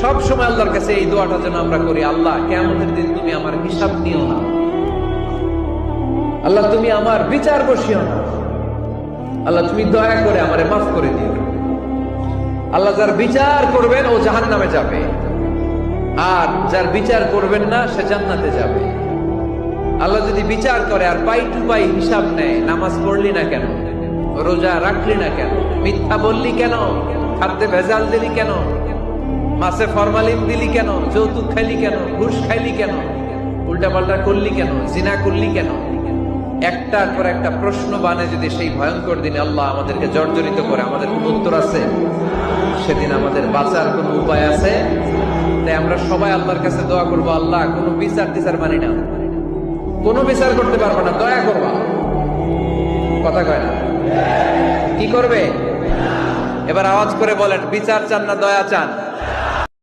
সব সময় আল্লাহর কাছে এই দোয়াটা যেন আমরা করি, আল্লাহ কিয়ামতের দিন তুমি আমার হিসাব নিও না, আল্লাহ তুমি আমার বিচার বসিও না, আল্লাহ তুমি দয়া করে আমারে মাফ করে দিও। আল্লাহ যার বিচার করবেন ও জাহান্নামে যাবে, আর যার বিচার করবেন না সে জান্নাতে যাবে। আল্লাহ যদি বিচার করে আর পাই টু পাই হিসাব নেয়, নামাজ পড়লি না কেন, রোজা রাখলি না কেন, মিথ্যা বললি কেন, খাদ্যে ভেজাল দিলি কেন, মাছে ফরমালিন দিলি কেন, যৌতুক খাইলি কেন, ঘুষ খাইলি কেন, উল্টাপাল্টা করলি কেন, জিনা করলি কেন, একটার পর একটা প্রশ্ন বানে যদি সেই ভয়ঙ্কর দিনে আল্লাহ আমাদেরকে জর্জরিত করে, আমাদের কোন উত্তর আছে? সেদিন আমাদের বাঁচার কোন উপায় আছে? তাই আমরা সবাই আল্লাহর কাছে দোয়া করবো, আল্লাহ কোনো বিচার টিচার মানি না, কোনো বিচার করতে পারবো না, দয়া করবা। কথা কয় না? কি করবে? এবার আওয়াজ করে বলেন, বিচার চান না দয়া চান?